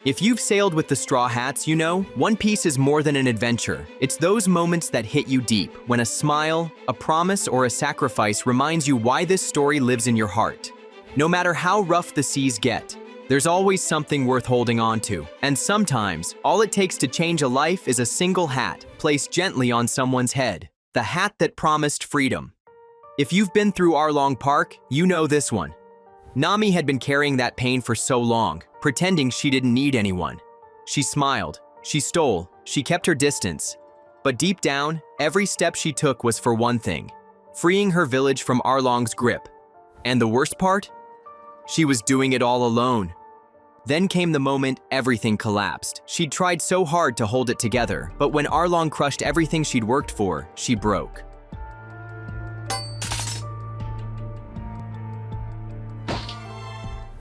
If you've sailed with the Straw Hats, you know, One Piece is more than an adventure. It's those moments that hit you deep, when a smile, a promise, or a sacrifice reminds you why this story lives in your heart. No matter how rough the seas get, there's always something worth holding on to. And sometimes, all it takes to change a life is a single hat placed gently on someone's head. The hat that promised freedom. If you've been through Arlong Park, you know this one. Nami had been carrying that pain for so long, pretending she didn't need anyone. She smiled, she stole, she kept her distance. But deep down, every step she took was for one thing: freeing her village from Arlong's grip. And the worst part? She was doing it all alone. Then came the moment everything collapsed. She'd tried so hard to hold it together, but when Arlong crushed everything she'd worked for, she broke.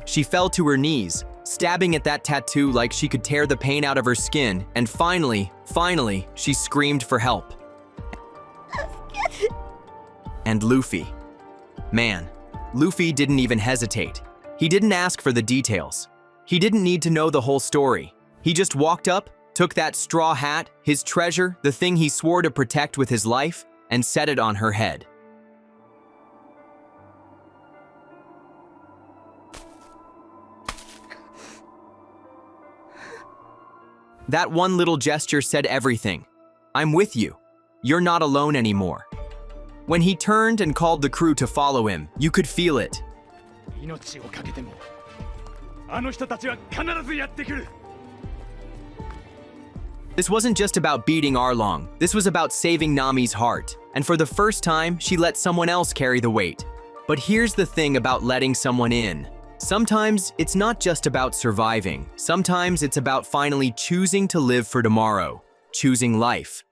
She fell to her knees, stabbing at that tattoo like she could tear the pain out of her skin, and finally, she screamed for help. And Luffy. Man, Luffy didn't even hesitate. He didn't ask for the details. He didn't need to know the whole story. He just walked up, took that straw hat, his treasure, the thing he swore to protect with his life, and set it on her head. That one little gesture said everything. I'm with you. You're not alone anymore. When he turned and called the crew to follow him, you could feel it. This wasn't just about beating Arlong. This was about saving Nami's heart. And for the first time, she let someone else carry the weight. But here's the thing about letting someone in. Sometimes it's not just about surviving. Sometimes it's about finally choosing to live for tomorrow, choosing life.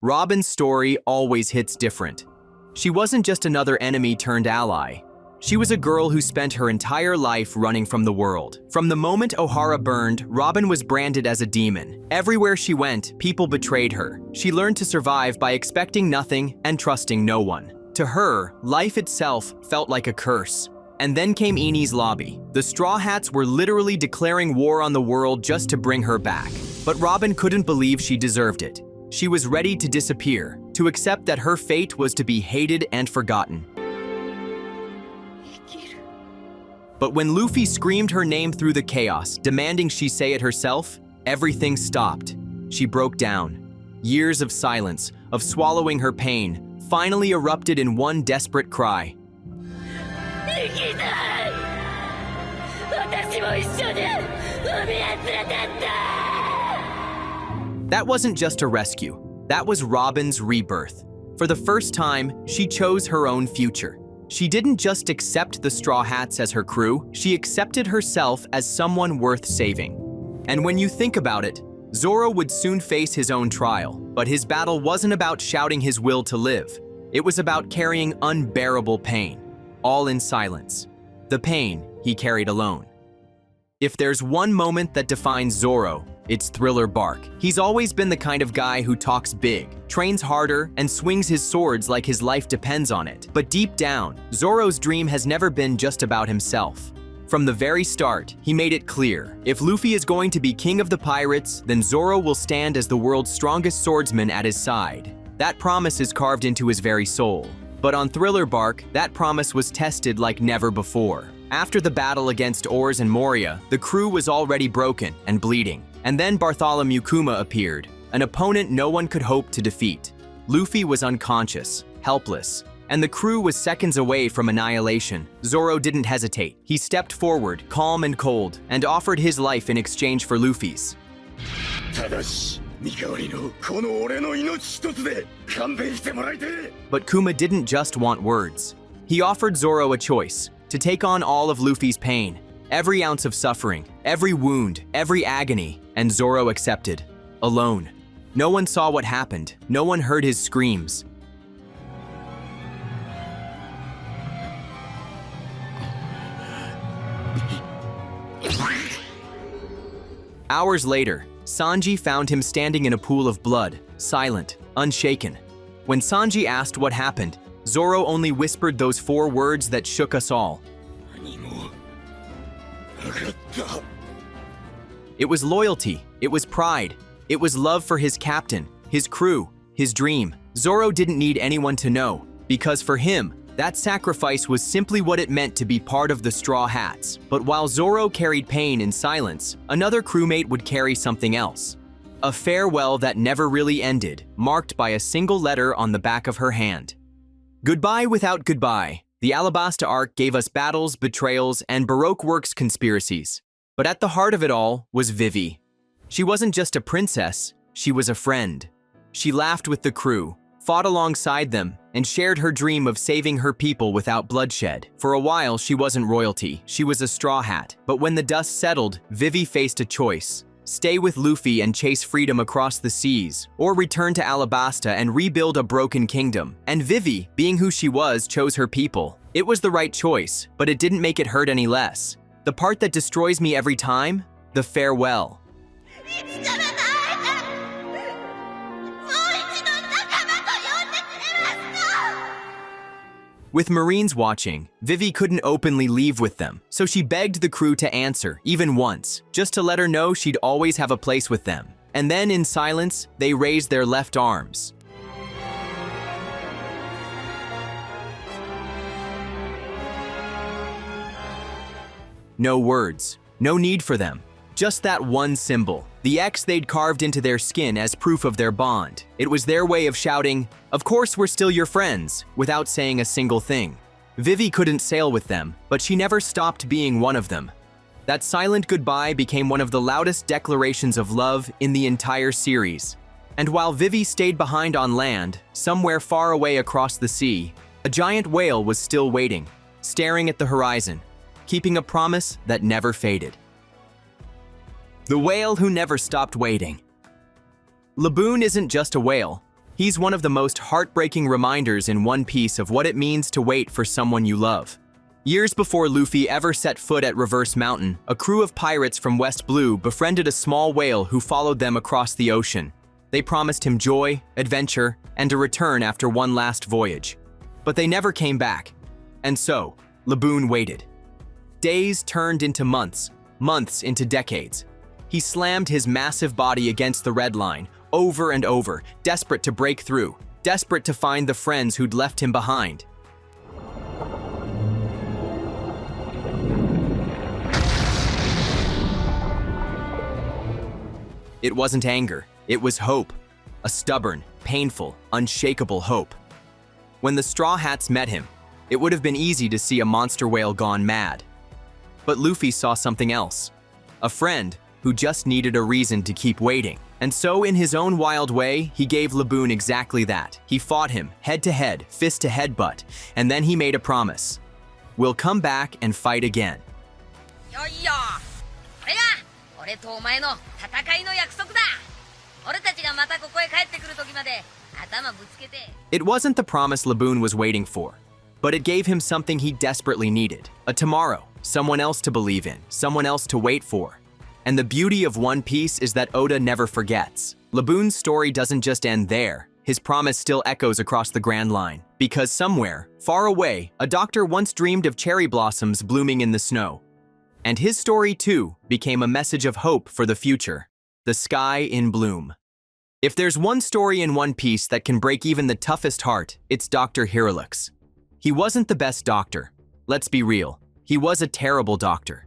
Robin's story always hits different. She wasn't just another enemy turned ally. She was a girl who spent her entire life running from the world. From the moment Ohara burned, Robin was branded as a demon. Everywhere she went, people betrayed her. She learned to survive by expecting nothing and trusting no one. To her, life itself felt like a curse. And then came Eni's lobby. The Straw Hats were literally declaring war on the world just to bring her back. But Robin couldn't believe she deserved it. She was ready to disappear, to accept that her fate was to be hated and forgotten. But when Luffy screamed her name through the chaos, demanding she say it herself, everything stopped. She broke down. Years of silence, of swallowing her pain, finally erupted in one desperate cry. That wasn't just a rescue. That was Robin's rebirth. For the first time, she chose her own future. She didn't just accept the Straw Hats as her crew, she accepted herself as someone worth saving. And when you think about it, Zoro would soon face his own trial, but his battle wasn't about shouting his will to live. It was about carrying unbearable pain, all in silence. The pain he carried alone. If there's one moment that defines Zoro, it's Thriller Bark. He's always been the kind of guy who talks big, trains harder, and swings his swords like his life depends on it. But deep down, Zoro's dream has never been just about himself. From the very start, he made it clear, if Luffy is going to be king of the pirates, then Zoro will stand as the world's strongest swordsman at his side. That promise is carved into his very soul. But on Thriller Bark, that promise was tested like never before. After the battle against Oars and Moria, the crew was already broken and bleeding. And then Bartholomew Kuma appeared, an opponent no one could hope to defeat. Luffy was unconscious, helpless, and the crew was seconds away from annihilation. Zoro didn't hesitate. He stepped forward, calm and cold, and offered his life in exchange for Luffy's. But Kuma didn't just want words. He offered Zoro a choice, to take on all of Luffy's pain, every ounce of suffering, every wound, every agony, and Zoro accepted, alone. No one saw what happened, no one heard his screams. Hours later, Sanji found him standing in a pool of blood, silent, unshaken. When Sanji asked what happened, Zoro only whispered those 4 words that shook us all. It was loyalty, it was pride, it was love for his captain, his crew, his dream. Zoro didn't need anyone to know, because for him, that sacrifice was simply what it meant to be part of the Straw Hats. But while Zoro carried pain in silence, another crewmate would carry something else. A farewell that never really ended, marked by a single letter on the back of her hand. Goodbye without goodbye. The Alabasta arc gave us battles, betrayals, and Baroque works conspiracies. But at the heart of it all was Vivi. She wasn't just a princess, she was a friend. She laughed with the crew, fought alongside them, and shared her dream of saving her people without bloodshed. For a while, she wasn't royalty, she was a straw hat. But when the dust settled, Vivi faced a choice. Stay with Luffy and chase freedom across the seas, or return to Alabasta and rebuild a broken kingdom. And Vivi, being who she was, chose her people. It was the right choice, but it didn't make it hurt any less. The part that destroys me every time? The farewell. With Marines watching, Vivi couldn't openly leave with them, so she begged the crew to answer, even once, just to let her know she'd always have a place with them. And then, in silence, they raised their left arms. No words, no need for them. Just that one symbol, the X they'd carved into their skin as proof of their bond. It was their way of shouting, "Of course we're still your friends," without saying a single thing. Vivi couldn't sail with them, but she never stopped being one of them. That silent goodbye became one of the loudest declarations of love in the entire series. And while Vivi stayed behind on land, somewhere far away across the sea, a giant whale was still waiting, staring at the horizon, keeping a promise that never faded. The whale who never stopped waiting. Laboon isn't just a whale. He's one of the most heartbreaking reminders in One Piece of what it means to wait for someone you love. Years before Luffy ever set foot at Reverse Mountain, a crew of pirates from West Blue befriended a small whale who followed them across the ocean. They promised him joy, adventure, and a return after one last voyage. But they never came back. And so, Laboon waited. Days turned into months, months into decades. He slammed his massive body against the red line, over and over, desperate to break through, desperate to find the friends who'd left him behind. It wasn't anger, it was hope. A stubborn, painful, unshakable hope. When the Straw Hats met him, it would have been easy to see a monster whale gone mad. But Luffy saw something else. A friend who just needed a reason to keep waiting. And so, in his own wild way, he gave Laboon exactly that. He fought him, head to head, fist to headbutt, and then he made a promise. We'll come back and fight again. It wasn't the promise Laboon was waiting for, but it gave him something he desperately needed. A tomorrow, someone else to believe in, someone else to wait for. And the beauty of One Piece is that Oda never forgets. Laboon's story doesn't just end there. His promise still echoes across the Grand Line. Because somewhere, far away, a doctor once dreamed of cherry blossoms blooming in the snow. And his story, too, became a message of hope for the future. The sky in bloom. If there's one story in One Piece that can break even the toughest heart, it's Dr. Hirulux. He wasn't the best doctor. Let's be real. He was a terrible doctor.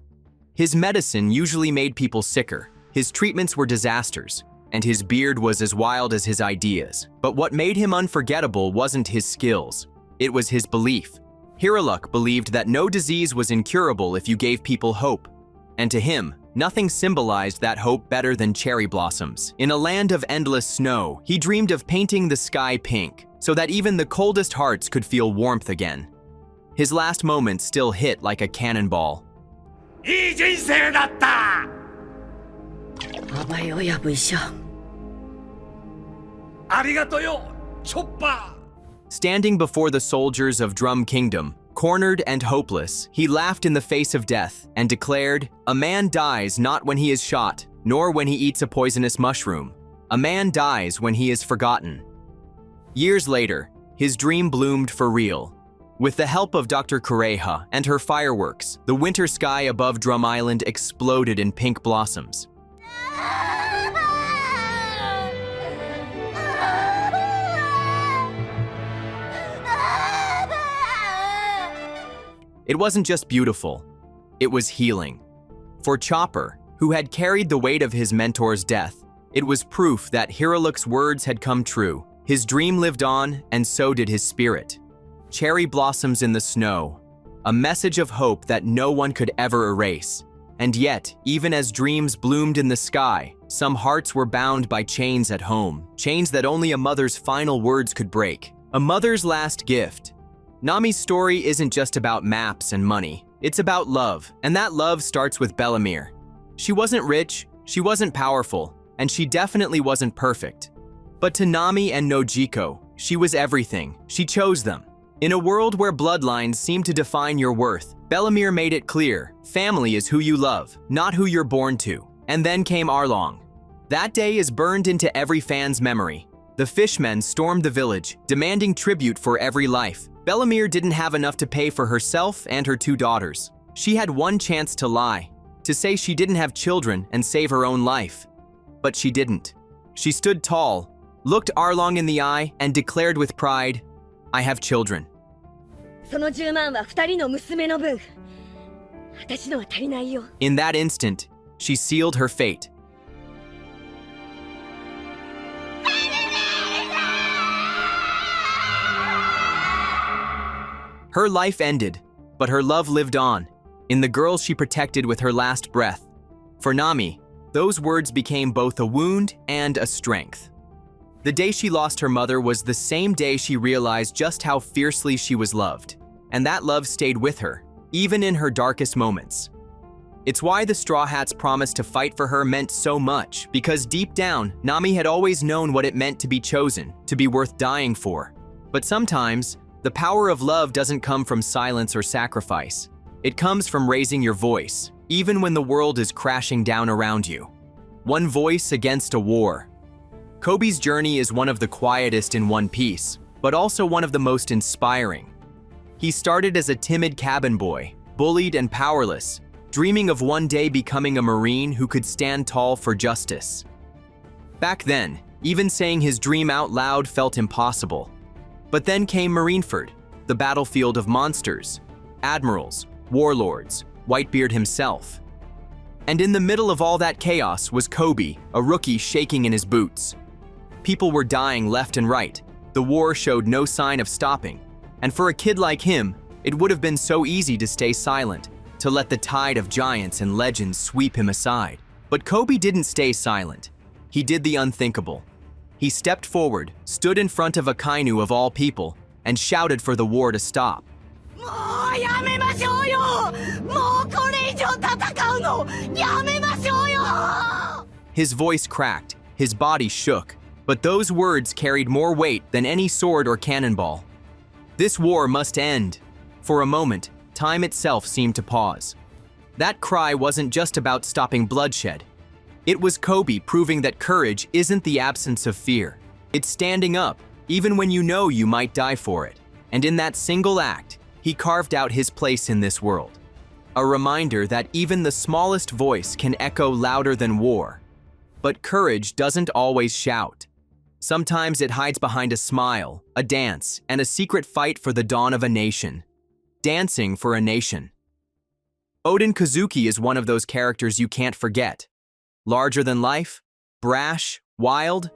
His medicine usually made people sicker, his treatments were disasters, and his beard was as wild as his ideas. But what made him unforgettable wasn't his skills, it was his belief. Hirulux believed that no disease was incurable if you gave people hope. And to him, nothing symbolized that hope better than cherry blossoms. In a land of endless snow, he dreamed of painting the sky pink, so that even the coldest hearts could feel warmth again. His last moments still hit like a cannonball. いい人生だった。お前をやぶ医者。ありがとよ、チョッパー。 Standing before the soldiers of Drum Kingdom, cornered and hopeless, he laughed in the face of death and declared, "A man dies not when he is shot, nor when he eats a poisonous mushroom. A man dies when he is forgotten." Years later, his dream bloomed for real. With the help of Dr. Kureha and her fireworks, the winter sky above Drum Island exploded in pink blossoms. It wasn't just beautiful, it was healing. For Chopper, who had carried the weight of his mentor's death, it was proof that Hiraluk's words had come true. His dream lived on, and so did his spirit. Cherry blossoms in the snow, a message of hope that no one could ever erase. And yet, even as dreams bloomed in the sky, some hearts were bound by chains at home, chains that only a mother's final words could break. A mother's last gift. Nami's story isn't just about maps and money. It's about love, and that love starts with Bellamere. She wasn't rich, she wasn't powerful, and she definitely wasn't perfect. But to Nami and Nojiko, she was everything. She chose them. In a world where bloodlines seem to define your worth, Bellamere made it clear, family is who you love, not who you're born to. And then came Arlong. That day is burned into every fan's memory. The fishmen stormed the village, demanding tribute for every life. Bellamere didn't have enough to pay for herself and her 2 daughters. She had one chance to lie, to say she didn't have children and save her own life. But she didn't. She stood tall, looked Arlong in the eye, and declared with pride, I have children. その10万は2人の娘の分。私のは足りないよ。 In that instant, she sealed her fate. Her life ended, but her love lived on, in the girl she protected with her last breath. For Nami, those words became both a wound and a strength. The day she lost her mother was the same day she realized just how fiercely she was loved, and that love stayed with her, even in her darkest moments. It's why the Straw Hats' promise to fight for her meant so much, because deep down, Nami had always known what it meant to be chosen, to be worth dying for. But sometimes, the power of love doesn't come from silence or sacrifice. It comes from raising your voice, even when the world is crashing down around you. One voice against a war. Kobe's journey is one of the quietest in One Piece, but also one of the most inspiring. He started as a timid cabin boy, bullied and powerless, dreaming of one day becoming a Marine who could stand tall for justice. Back then, even saying his dream out loud felt impossible. But then came Marineford, the battlefield of monsters, admirals, warlords, Whitebeard himself. And in the middle of all that chaos was Kobe, a rookie shaking in his boots. People were dying left and right. The war showed no sign of stopping. And for a kid like him, it would have been so easy to stay silent, to let the tide of giants and legends sweep him aside. But Kobe didn't stay silent. He did the unthinkable. He stepped forward, stood in front of Akainu of all people, and shouted for the war to stop. His voice cracked, his body shook, but those words carried more weight than any sword or cannonball. This war must end. For a moment, time itself seemed to pause. That cry wasn't just about stopping bloodshed. It was Kobe proving that courage isn't the absence of fear. It's standing up, even when you know you might die for it. And in that single act, he carved out his place in this world. A reminder that even the smallest voice can echo louder than war. But courage doesn't always shout. Sometimes it hides behind a smile, a dance, and a secret fight for the dawn of a nation. Dancing for a nation. Oden Kozuki is one of those characters you can't forget. Larger than life, brash, wild,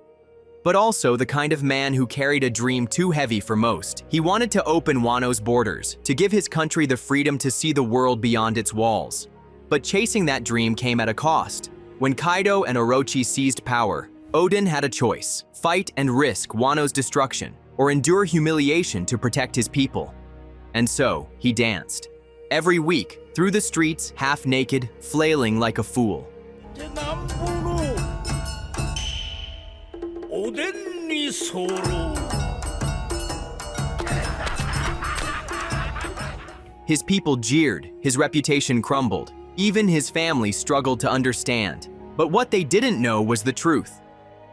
but also the kind of man who carried a dream too heavy for most. He wanted to open Wano's borders, to give his country the freedom to see the world beyond its walls. But chasing that dream came at a cost. When Kaido and Orochi seized power, Oden had a choice: fight and risk Wano's destruction, or endure humiliation to protect his people. And so, he danced. Every week, through the streets, half naked, flailing like a fool. His people jeered, his reputation crumbled. Even his family struggled to understand. But what they didn't know was the truth.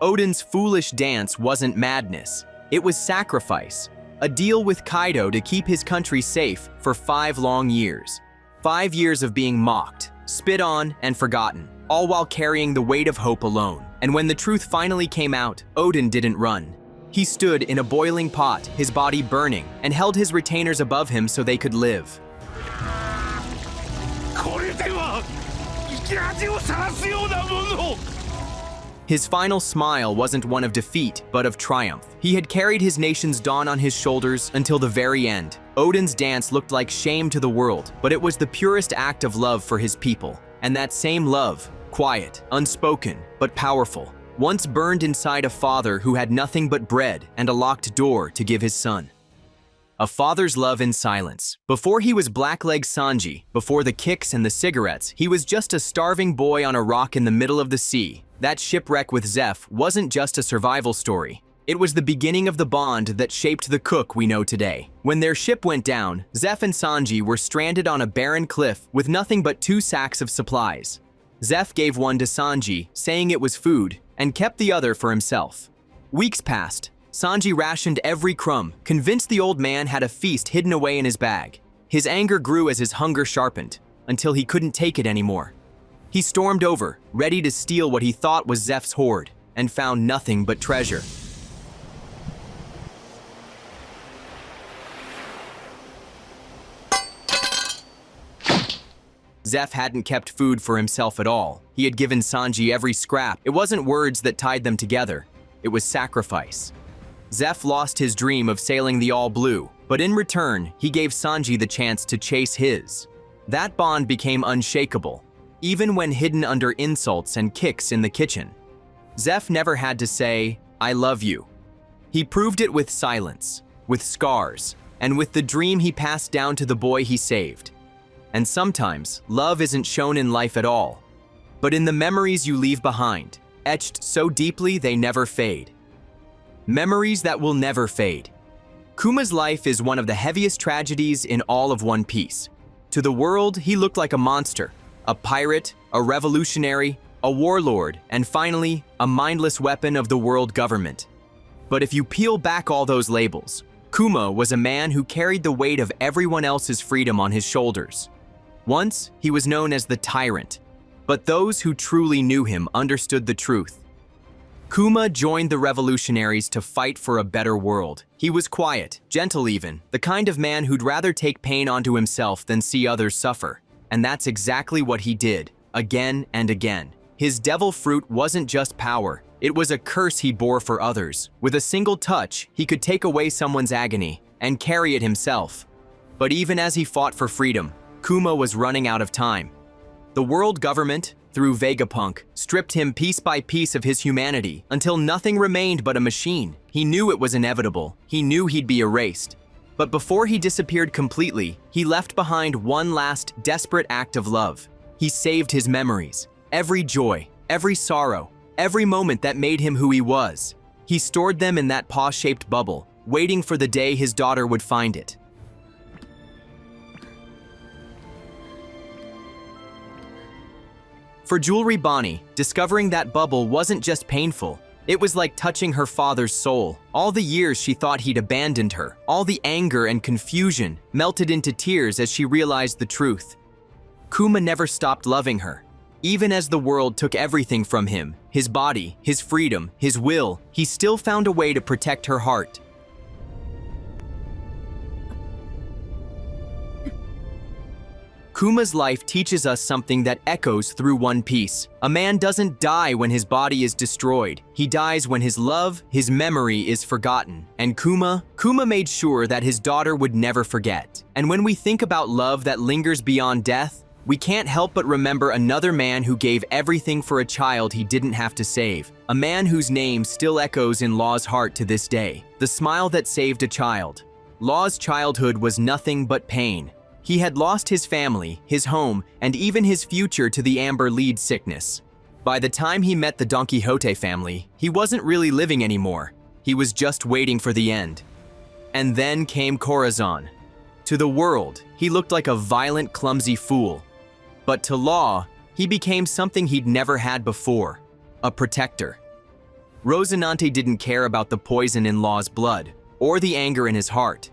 Oden's foolish dance wasn't madness. It was sacrifice. A deal with Kaido to keep his country safe for 5 long years. 5 years of being mocked, spit on, and forgotten, all while carrying the weight of hope alone. And when the truth finally came out, Oden didn't run. He stood in a boiling pot, his body burning, and held his retainers above him so they could live. これでは生き恥をさらすようなもの。 His final smile wasn't one of defeat, but of triumph. He had carried his nation's dawn on his shoulders until the very end. Odin's dance looked like shame to the world, but it was the purest act of love for his people. And that same love, quiet, unspoken, but powerful, once burned inside a father who had nothing but bread and a locked door to give his son. A father's love in silence. Before he was Blackleg Sanji, before the kicks and the cigarettes, he was just a starving boy on a rock in the middle of the sea. That shipwreck with Zeph wasn't just a survival story. It was the beginning of the bond that shaped the Cook we know today. When their ship went down, Zeph and Sanji were stranded on a barren cliff with nothing but 2 sacks of supplies. Zeph gave one to Sanji, saying it was food, and kept the other for himself. Weeks passed. Sanji rationed every crumb, convinced the old man had a feast hidden away in his bag. His anger grew as his hunger sharpened, until he couldn't take it anymore. He stormed over, ready to steal what he thought was Zeph's hoard, and found nothing but treasure. Zeph hadn't kept food for himself at all. He had given Sanji every scrap. It wasn't words that tied them together. It was sacrifice. Zeph lost his dream of sailing the All Blue, but in return, he gave Sanji the chance to chase his. That bond became unshakable, even when hidden under insults and kicks in the kitchen. Zeph never had to say, "I love you." He proved it with silence, with scars, and with the dream he passed down to the boy he saved. And sometimes, love isn't shown in life at all, but in the memories you leave behind, etched so deeply they never fade. Memories that will never fade. Kuma's life is one of the heaviest tragedies in all of One Piece. To the world, he looked like a monster, a pirate, a revolutionary, a warlord, and finally, a mindless weapon of the world government. But if you peel back all those labels, Kuma was a man who carried the weight of everyone else's freedom on his shoulders. Once, he was known as the Tyrant, but those who truly knew him understood the truth. Kuma joined the revolutionaries to fight for a better world. He was quiet, gentle even, the kind of man who'd rather take pain onto himself than see others suffer. And that's exactly what he did, again and again. His devil fruit wasn't just power, it was a curse he bore for others. With a single touch, he could take away someone's agony and carry it himself. But even as he fought for freedom, Kuma was running out of time. The world government, through Vegapunk, stripped him piece by piece of his humanity until nothing remained but a machine. He knew it was inevitable. He knew he'd be erased. But before he disappeared completely, he left behind one last desperate act of love. He saved his memories, every joy, every sorrow, every moment that made him who he was. He stored them in that paw-shaped bubble, waiting for the day his daughter would find it. For Jewelry Bonnie, discovering that bubble wasn't just painful. It was like touching her father's soul. All the years she thought he'd abandoned her, all the anger and confusion melted into tears as she realized the truth. Kuma never stopped loving her. Even as the world took everything from him, his body, his freedom, his will, he still found a way to protect her heart. Kuma's life teaches us something that echoes through One Piece. A man doesn't die when his body is destroyed. He dies when his love, his memory is forgotten. And Kuma made sure that his daughter would never forget. And when we think about love that lingers beyond death, we can't help but remember another man who gave everything for a child he didn't have to save. A man whose name still echoes in Law's heart to this day. The smile that saved a child. Law's childhood was nothing but pain. He had lost his family, his home, and even his future to the Amber Lead sickness. By the time he met the Don Quixote family, he wasn't really living anymore. He was just waiting for the end. And then came Corazon. To the world, he looked like a violent, clumsy fool. But to Law, he became something he'd never had before, a protector. Rosinante didn't care about the poison in Law's blood, or the anger in his heart.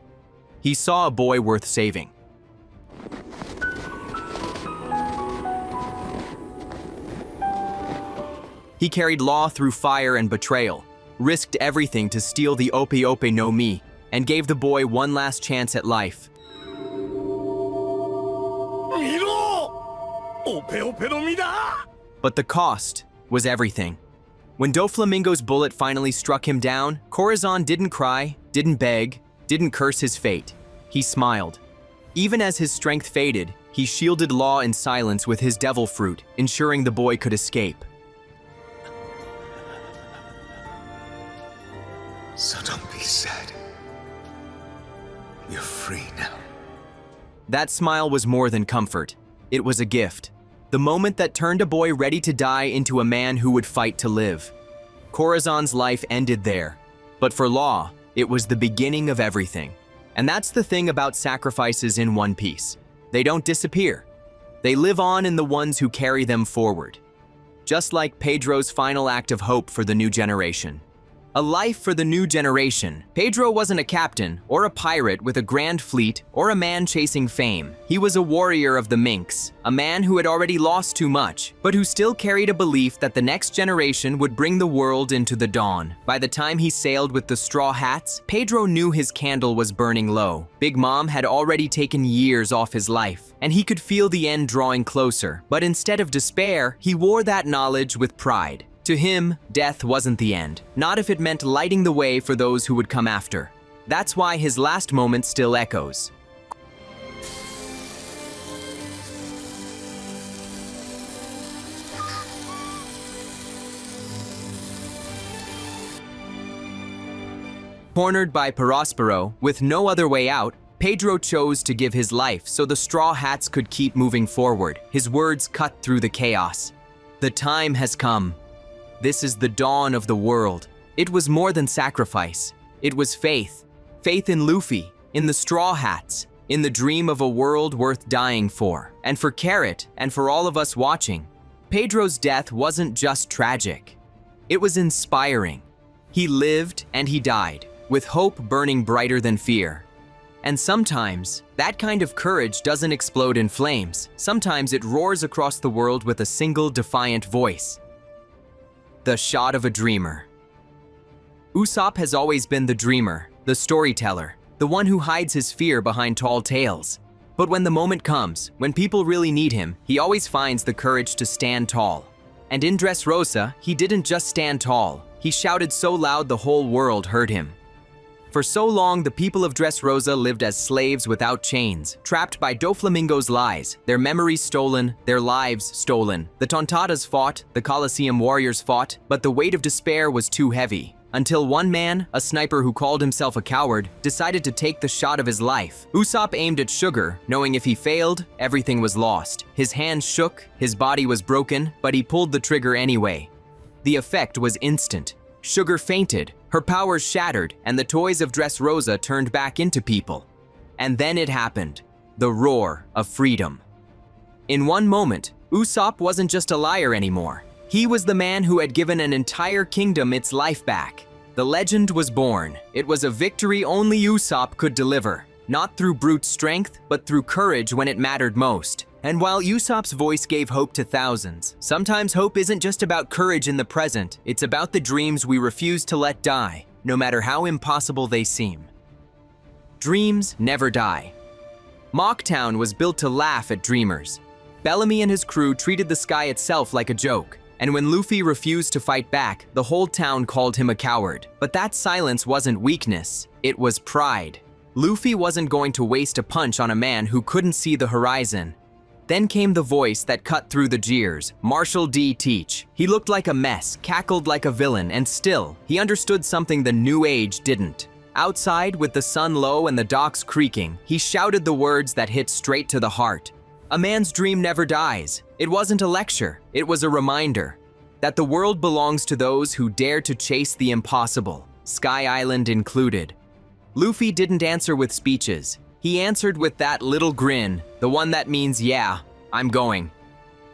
He saw a boy worth saving. He carried Law through fire and betrayal, risked everything to steal the Ope Ope no Mi, and gave the boy one last chance at life. オペオペの実だ。 But the cost was everything. When Doflamingo's bullet finally struck him down, Corazon didn't cry, didn't beg, didn't curse his fate. He smiled. Even as his strength faded, he shielded Law in silence with his devil fruit, ensuring the boy could escape. So don't be sad. You're free now. That smile was more than comfort. It was a gift. The moment that turned a boy ready to die into a man who would fight to live. Corazon's life ended there. But for Law, it was the beginning of everything. And that's the thing about sacrifices in One Piece. They don't disappear. They live on in the ones who carry them forward. Just like Pedro's final act of hope for the new generation. A life for the new generation. Pedro wasn't a captain, or a pirate with a grand fleet, or a man chasing fame. He was a warrior of the Minks, a man who had already lost too much, but who still carried a belief that the next generation would bring the world into the dawn. By the time he sailed with the Straw Hats, Pedro knew his candle was burning low. Big Mom had already taken years off his life, and he could feel the end drawing closer. But instead of despair, he wore that knowledge with pride. To him, death wasn't the end, not if it meant lighting the way for those who would come after. That's why his last moment still echoes. Cornered by Perospero, with no other way out, Pedro chose to give his life so the Straw Hats could keep moving forward, his words cut through the chaos. The time has come. This is the dawn of the world. It was more than sacrifice. It was faith. Faith in Luffy, in the Straw Hats, in the dream of a world worth dying for. And for Carrot, and for all of us watching, Pedro's death wasn't just tragic. It was inspiring. He lived and he died, with hope burning brighter than fear. And sometimes, that kind of courage doesn't explode in flames. Sometimes it roars across the world with a single defiant voice. The shot of a dreamer. Usopp has always been the dreamer, the storyteller, the one who hides his fear behind tall tales. But when the moment comes, when people really need him, he always finds the courage to stand tall. And in Dressrosa, he didn't just stand tall, he shouted so loud the whole world heard him. For so long, the people of Dressrosa lived as slaves without chains, trapped by Doflamingo's lies, their memories stolen, their lives stolen. The Tontadas fought, the Colosseum warriors fought, but the weight of despair was too heavy. Until one man, a sniper who called himself a coward, decided to take the shot of his life. Usopp aimed at Sugar, knowing if he failed, everything was lost. His hands shook, his body was broken, but he pulled the trigger anyway. The effect was instant. Sugar fainted, her powers shattered, and the toys of Dressrosa turned back into people. And then it happened, the roar of freedom. In one moment, Usopp wasn't just a liar anymore. He was the man who had given an entire kingdom its life back. The legend was born. It was a victory only Usopp could deliver, not through brute strength, but through courage when it mattered most. And while Usopp's voice gave hope to thousands, sometimes hope isn't just about courage in the present, it's about the dreams we refuse to let die, no matter how impossible they seem. Dreams never die. Mocktown was built to laugh at dreamers. Bellamy and his crew treated the sky itself like a joke, and when Luffy refused to fight back, the whole town called him a coward. But that silence wasn't weakness, it was pride. Luffy wasn't going to waste a punch on a man who couldn't see the horizon. Then came the voice that cut through the jeers, Marshall D. Teach. He looked like a mess, cackled like a villain, and still, he understood something the new age didn't. Outside, with the sun low and the docks creaking, he shouted the words that hit straight to the heart. A man's dream never dies. It wasn't a lecture, it was a reminder that the world belongs to those who dare to chase the impossible, Sky Island included. Luffy didn't answer with speeches. He answered with that little grin, the one that means, yeah, I'm going.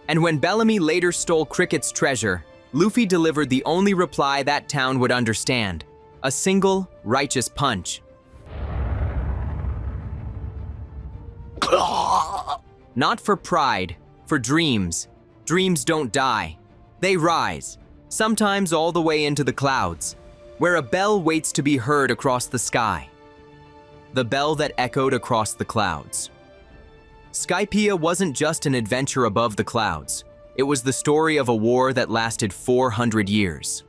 And when Bellamy later stole Cricket's treasure, Luffy delivered the only reply that town would understand, a single, righteous punch. Not for pride, for dreams. Dreams don't die. They rise, sometimes all the way into the clouds, where a bell waits to be heard across the sky. The bell that echoed across the clouds. Skypiea wasn't just an adventure above the clouds. It was the story of a war that lasted 400 years.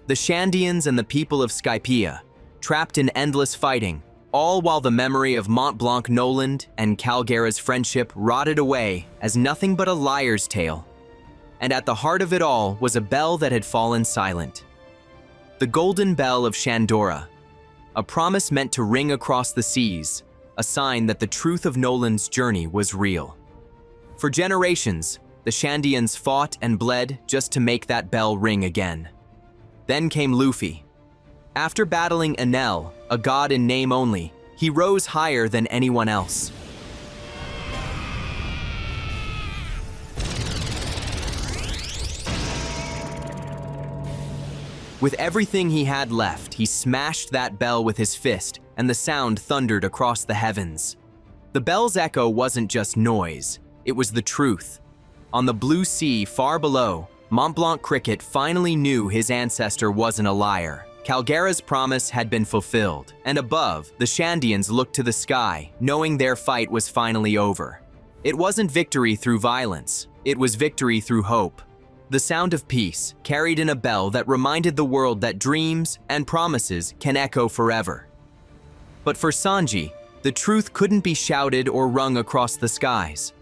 The Shandians and the people of Skypiea, trapped in endless fighting, all while the memory of Mont Blanc Noland and Calgara's friendship rotted away as nothing but a liar's tale. And at the heart of it all was a bell that had fallen silent. The golden bell of Shandora, a promise meant to ring across the seas, a sign that the truth of Noland's journey was real. For generations, the Shandians fought and bled just to make that bell ring again. Then came Luffy. After battling Enel, a god in name only, he rose higher than anyone else. With everything he had left, he smashed that bell with his fist, and the sound thundered across the heavens. The bell's echo wasn't just noise, it was the truth. On the blue sea far below, Mont Blanc Cricket finally knew his ancestor wasn't a liar. Calgara's promise had been fulfilled, and above, the Shandians looked to the sky, knowing their fight was finally over. It wasn't victory through violence, it was victory through hope. The sound of peace, carried in a bell that reminded the world that dreams and promises can echo forever. But for Sanji, the truth couldn't be shouted or rung across the skies.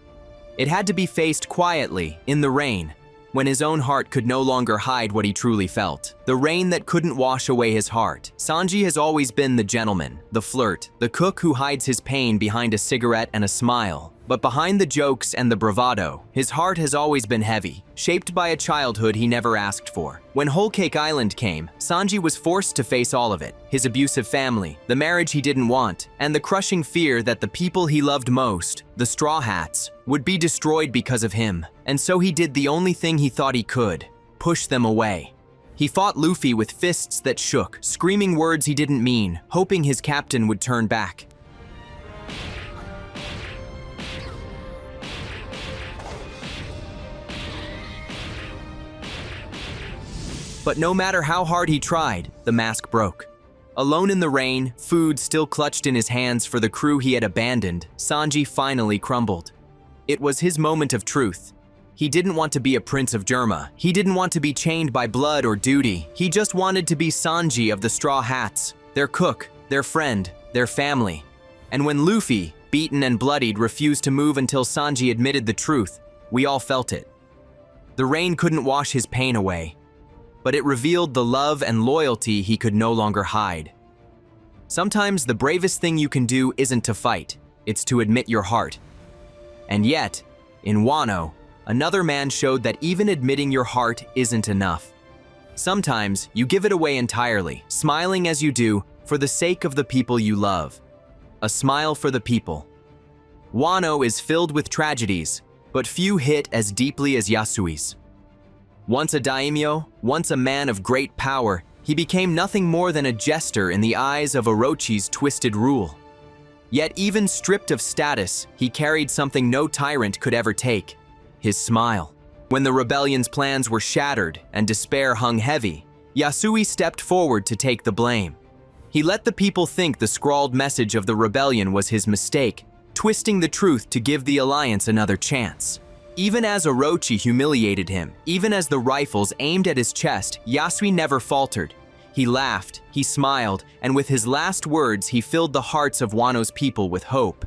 It had to be faced quietly, in the rain, when his own heart could no longer hide what he truly felt. The rain that couldn't wash away his heart. Sanji has always been the gentleman, the flirt, the cook who hides his pain behind a cigarette and a smile. But behind the jokes and the bravado, his heart has always been heavy, shaped by a childhood he never asked for. When Whole Cake Island came, Sanji was forced to face all of it. His abusive family, the marriage he didn't want, and the crushing fear that the people he loved most, the Straw Hats, would be destroyed because of him. And so he did the only thing he thought he could: push them away. He fought Luffy with fists that shook, screaming words he didn't mean, hoping his captain would turn back. But no matter how hard he tried, the mask broke. Alone in the rain, food still clutched in his hands for the crew he had abandoned, Sanji finally crumbled. It was his moment of truth. He didn't want to be a prince of Germa. He didn't want to be chained by blood or duty. He just wanted to be Sanji of the Straw Hats, their cook, their friend, their family. And when Luffy, beaten and bloodied, refused to move until Sanji admitted the truth, we all felt it. The rain couldn't wash his pain away, but it revealed the love and loyalty he could no longer hide. Sometimes the bravest thing you can do isn't to fight, it's to admit your heart. And yet, in Wano, another man showed that even admitting your heart isn't enough. Sometimes you give it away entirely, smiling as you do for the sake of the people you love. A smile for the people. Wano is filled with tragedies, but few hit as deeply as Yasui's. Once a daimyo, once a man of great power, he became nothing more than a jester in the eyes of Orochi's twisted rule. Yet even stripped of status, he carried something no tyrant could ever take: his smile. When the rebellion's plans were shattered and despair hung heavy, Yasui stepped forward to take the blame. He let the people think the scrawled message of the rebellion was his mistake, twisting the truth to give the Alliance another chance. Even as Orochi humiliated him, even as the rifles aimed at his chest, Yasui never faltered. He laughed, he smiled, and with his last words, he filled the hearts of Wano's people with hope.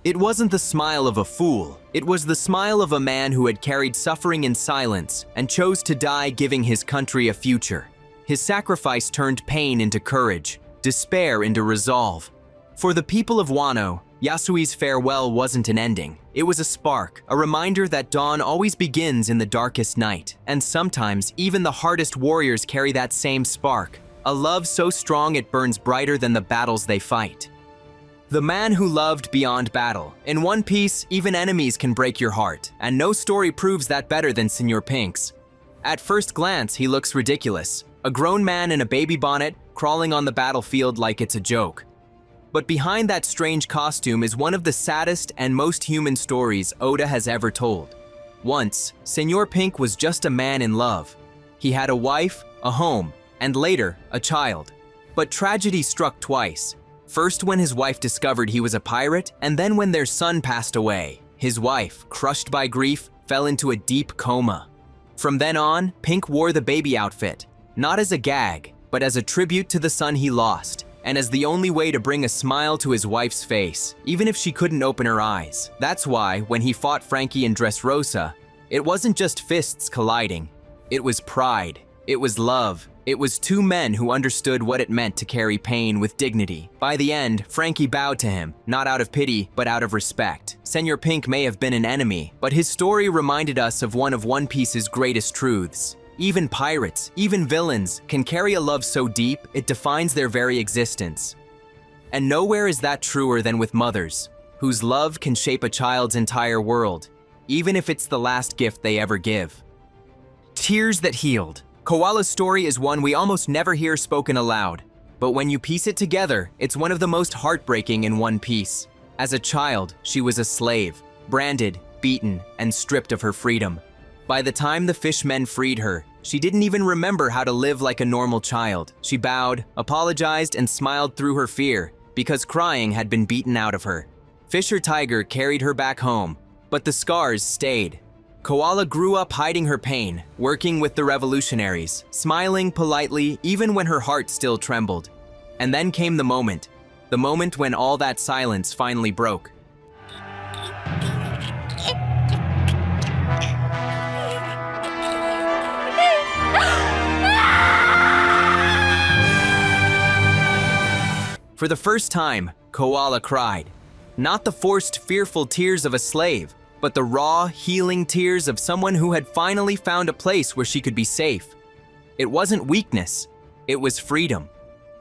It wasn't the smile of a fool. It was the smile of a man who had carried suffering in silence and chose to die giving his country a future. His sacrifice turned pain into courage, despair into resolve. For the people of Wano, Yasui's farewell wasn't an ending. It was a spark, a reminder that dawn always begins in the darkest night. And sometimes, even the hardest warriors carry that same spark, a love so strong it burns brighter than the battles they fight. The man who loved beyond battle. In One Piece, even enemies can break your heart, and no story proves that better than Senor Pink's. At first glance, he looks ridiculous. A grown man in a baby bonnet, crawling on the battlefield like it's a joke. But behind that strange costume is one of the saddest and most human stories Oda has ever told. Once, Senor Pink was just a man in love. He had a wife, a home, and later, a child. But tragedy struck twice. First when his wife discovered he was a pirate, and then when their son passed away. His wife, crushed by grief, fell into a deep coma. From then on, Pink wore the baby outfit, not as a gag, but as a tribute to the son he lost, and as the only way to bring a smile to his wife's face, even if she couldn't open her eyes. That's why, when he fought Frankie in Dressrosa, it wasn't just fists colliding. It was pride. It was love. It was two men who understood what it meant to carry pain with dignity. By the end, Frankie bowed to him, not out of pity, but out of respect. Senor Pink may have been an enemy, but his story reminded us of one of One Piece's greatest truths. Even pirates, even villains, can carry a love so deep, it defines their very existence. And nowhere is that truer than with mothers, whose love can shape a child's entire world, even if it's the last gift they ever give. Tears that healed. Koala's story is one we almost never hear spoken aloud, but when you piece it together, it's one of the most heartbreaking in One Piece. As a child, she was a slave, branded, beaten, and stripped of her freedom. By the time the fishmen freed her, she didn't even remember how to live like a normal child. She bowed, apologized, and smiled through her fear, because crying had been beaten out of her. Fisher Tiger carried her back home, but the scars stayed. Koala grew up hiding her pain, working with the revolutionaries, smiling politely even when her heart still trembled. And then came the moment when all that silence finally broke. For the first time, Koala cried. Not the forced, fearful tears of a slave, but the raw, healing tears of someone who had finally found a place where she could be safe. It wasn't weakness, it was freedom.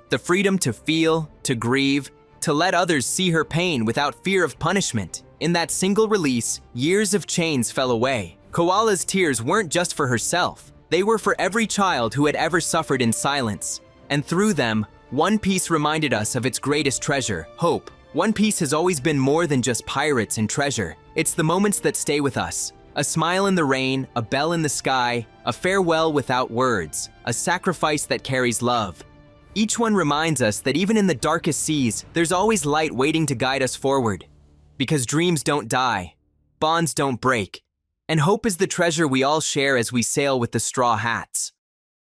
The freedom to feel, to grieve, to let others see her pain without fear of punishment. In that single release, years of chains fell away. Koala's tears weren't just for herself, they were for every child who had ever suffered in silence. And through them, One Piece reminded us of its greatest treasure, hope. One Piece has always been more than just pirates and treasure. It's the moments that stay with us. A smile in the rain, a bell in the sky, a farewell without words, a sacrifice that carries love. Each one reminds us that even in the darkest seas, there's always light waiting to guide us forward. Because dreams don't die, bonds don't break, and hope is the treasure we all share as we sail with the Straw Hats.